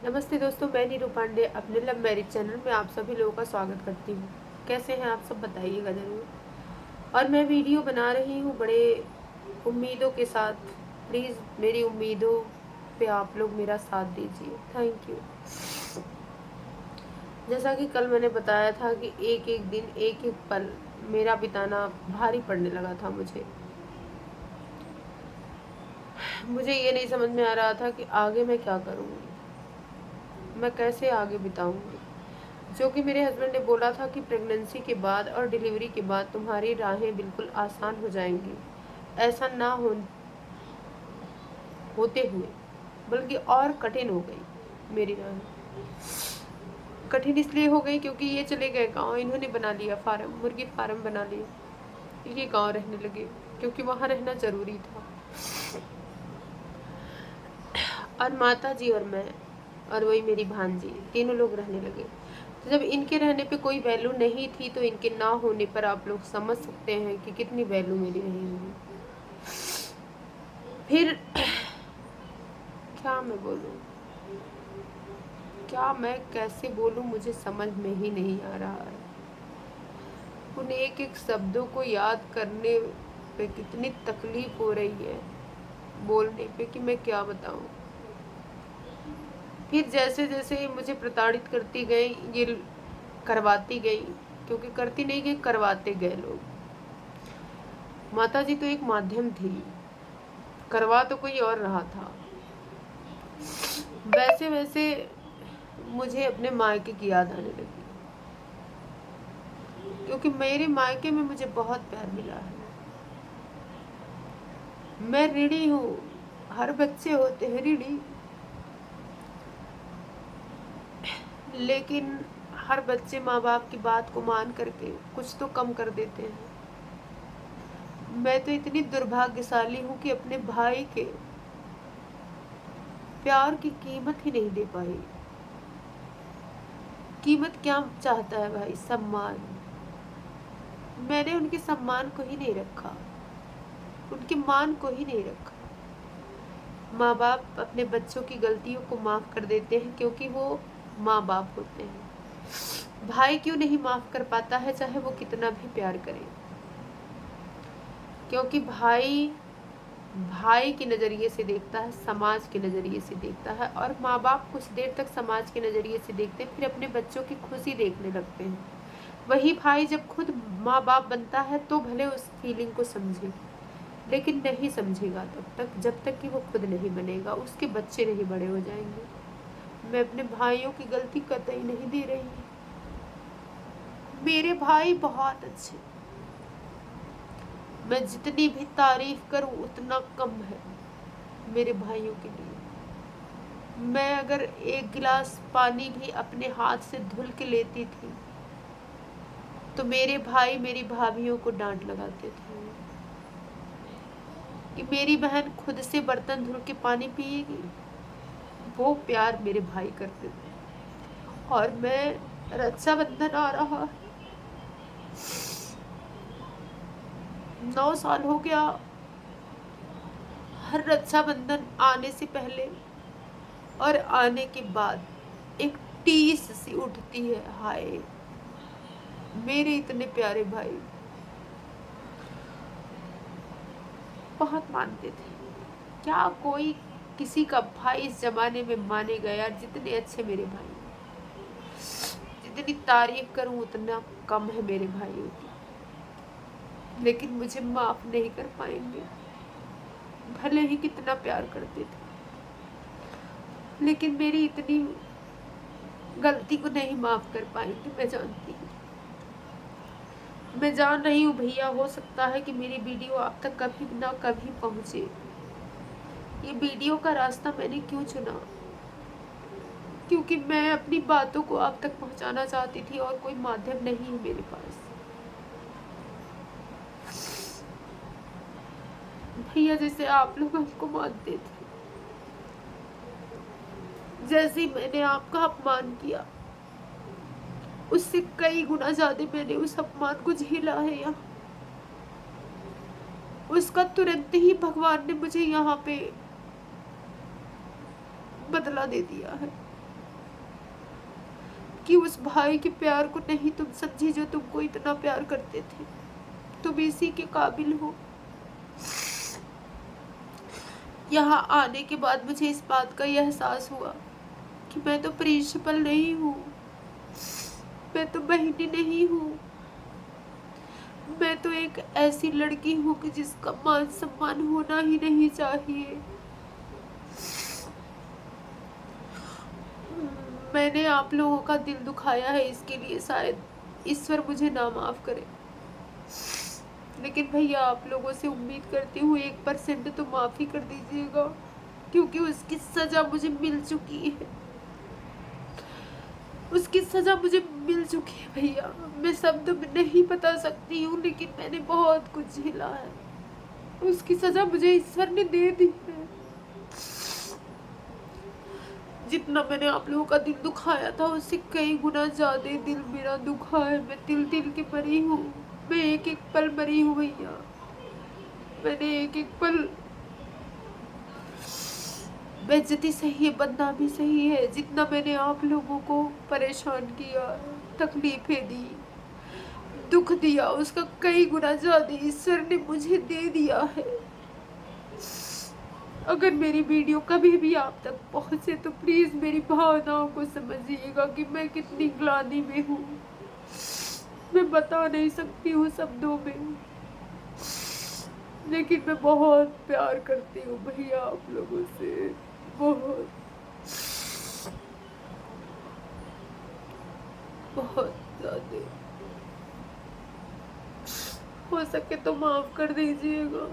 नमस्ते दोस्तों, मैं नीरू पांडे अपने लव मैरिज चैनल में आप सभी लोगों का स्वागत करती हूँ। कैसे हैं आप सब, बताइएगा ज़रूर। और मैं वीडियो बना रही हूँ बड़े उम्मीदों के साथ। प्लीज़ मेरी उम्मीदों पे आप लोग मेरा साथ दीजिए। Thank you. जैसा कि कल मैंने बताया था कि एक एक दिन एक एक पल मेरा बिताना भारी पड़ने लगा था। मुझे ये नहीं समझ में आ रहा था कि आगे मैं क्या करूँगी, मैं कैसे आगे बिताऊँगी। जो कि मेरे हस्बैंड ने बोला था कि प्रेगनेंसी के बाद और डिलीवरी के बाद तुम्हारी राहें बिल्कुल आसान हो जाएंगी। ऐसा ना होते हुए बल्कि और कठिन हो गई मेरी राहें। कठिन इसलिए हो गई क्योंकि ये चले गए गाँव, इन्होंने बना लिया फार्म, मुर्गी फार्म बना लिया। ये गाँव रहने लगे क्योंकि वहाँ रहना ज़रूरी था। और माता जी और मैं और वही मेरी भांजी, तीनों लोग रहने लगे। तो जब इनके रहने पे कोई वैल्यू नहीं थी तो इनके ना होने पर आप लोग समझ सकते हैं कि कितनी वैल्यू मेरी रही होगी। फिर क्या मैं बोलूँ, क्या मैं कैसे बोलूँ, मुझे समझ में ही नहीं आ रहा है। उन एक एक शब्दों को याद करने पे कितनी तकलीफ हो रही है, बोलने पे कि मैं क्या बताऊँ। फिर जैसे जैसे मुझे प्रताड़ित करती गई, ये करवाती गई, क्योंकि करती नहीं गई, करवाते गए लोग। माता जी तो एक माध्यम थी, करवा तो कोई और रहा था। वैसे वैसे मुझे अपने मायके की याद आने लगी, क्योंकि मेरे मायके में मुझे बहुत प्यार मिला है। मैं ऋणी हूँ, हर बच्चे होते हैं ऋणी, लेकिन हर बच्चे माँ बाप की बात को मान करके कुछ तो कम कर देते हैं। मैं तो इतनी दुर्भाग्यशाली हूँ कि अपने भाई के प्यार की कीमत ही नहीं दे पाई। कीमत क्या चाहता है भाई? सम्मान। मैंने उनके सम्मान को ही नहीं रखा, उनके मान को ही नहीं रखा। माँ बाप अपने बच्चों की गलतियों को माफ कर देते हैं क्योंकि वो माँ बाप होते हैं। भाई क्यों नहीं माफ कर पाता है, चाहे वो कितना भी प्यार करे? क्योंकि भाई भाई के नज़रिए से देखता है, समाज के नज़रिए से देखता है, और माँ बाप कुछ देर तक समाज के नज़रिए से देखते हैं, फिर अपने बच्चों की खुशी देखने लगते हैं। वही भाई जब खुद माँ बाप बनता है तो भले उस फीलिंग को समझे, लेकिन नहीं समझेगा तब तक जब तक कि वो खुद नहीं बनेगा, उसके बच्चे नहीं बड़े हो जाएंगे। मैं अपने भाइयों की गलती कतई नहीं दे रही। मेरे भाई बहुत अच्छे, मैं जितनी भी तारीफ करूं उतना कम है मेरे भाइयों के लिए। मैं अगर एक गिलास पानी भी अपने हाथ से धुल के लेती थी तो मेरे भाई मेरी भाभियों को डांट लगाते थे कि मेरी बहन खुद से बर्तन धुल के पानी पिएगी। वो प्यार मेरे भाई करते थे। और मैं रक्षाबंधन आ रहा, 9 साल हो गया, हर रक्षाबंधन आने से पहले और आने के बाद एक टीस सी उठती है। हाय, मेरे इतने प्यारे भाई बहुत मानते थे। क्या कोई किसी का भाई इस जमाने में मानेगा यार? जितने अच्छे मेरे भाई, जितनी तारीफ करूं उतना कम है मेरे भाइयों की। लेकिन मुझे माफ नहीं कर पाएंगे, भले ही कितना प्यार करते थे, लेकिन मेरी इतनी गलती को नहीं माफ कर पाएंगे। मैं जानती हूँ, मैं जान रही हूँ भैया, हो सकता है कि मेरी वीडियो आप तक कभी ना कभी पहुँचे। ये वीडियो का रास्ता मैंने क्यों चुना? क्योंकि मैं अपनी बातों को आप तक पहुंचाना चाहती थी और कोई माध्यम नहीं है मेरे पास। भैया जैसे आप लोग हमको मानते थे, जैसे ही मैंने आपका अपमान किया उससे कई गुना ज्यादा मैंने उस अपमान को झेला है यहाँ। उसका तुरंत ही भगवान ने मुझे यहाँ पे बदला दे दिया है। कि उस भाई के प्यार को नहीं तुम समझी जो तुमको इतना प्यार करते थे। तुम इसी के काबिल हो। यहाँ आने के बाद मुझे इस बात का यह एहसास हुआ कि मैं तो प्रिंसिपल नहीं हूँ, मैं तो बहनी नहीं हूँ, मैं तो एक ऐसी लड़की हूँ कि जिसका मान सम्मान होना ही नहीं चाहिए। मैंने आप लोगों का दिल दुखाया है, इसके लिए शायद ईश्वर मुझे ना माफ करे, लेकिन भैया आप लोगों से उम्मीद करती हूँ 1% तो माफ़ी कर दीजिएगा, क्योंकि उसकी सज़ा मुझे मिल चुकी है। उसकी सज़ा मुझे मिल चुकी है भैया। मैं शब्द में नहीं बता सकती हूँ, लेकिन मैंने बहुत कुछ झेला है। उसकी सज़ा मुझे ईश्वर ने दे दी है। जितना मैंने आप लोगों का दिल दुखाया था उससे कई गुना ज़्यादा दिल मेरा दुखा है। मैं तिल तिल के मरी हूँ, मैं एक एक पल मरी हूँ भैया। मैंने एक एक पल, बेइज्जती सही है, बदनामी सही है, जितना मैंने आप लोगों को परेशान किया, तकलीफें दी, दुख दिया, उसका कई गुना ज़्यादा ईश्वर ने मुझे दे दिया है। अगर मेरी वीडियो कभी भी आप तक पहुंचे तो प्लीज़ मेरी भावनाओं को समझिएगा कि मैं कितनी ग्लानि में हूँ। मैं बता नहीं सकती हूँ शब्दों में, लेकिन मैं बहुत प्यार करती हूँ भैया आप लोगों से, बहुत बहुत ज़्यादा। हो सके तो माफ़ कर दीजिएगा।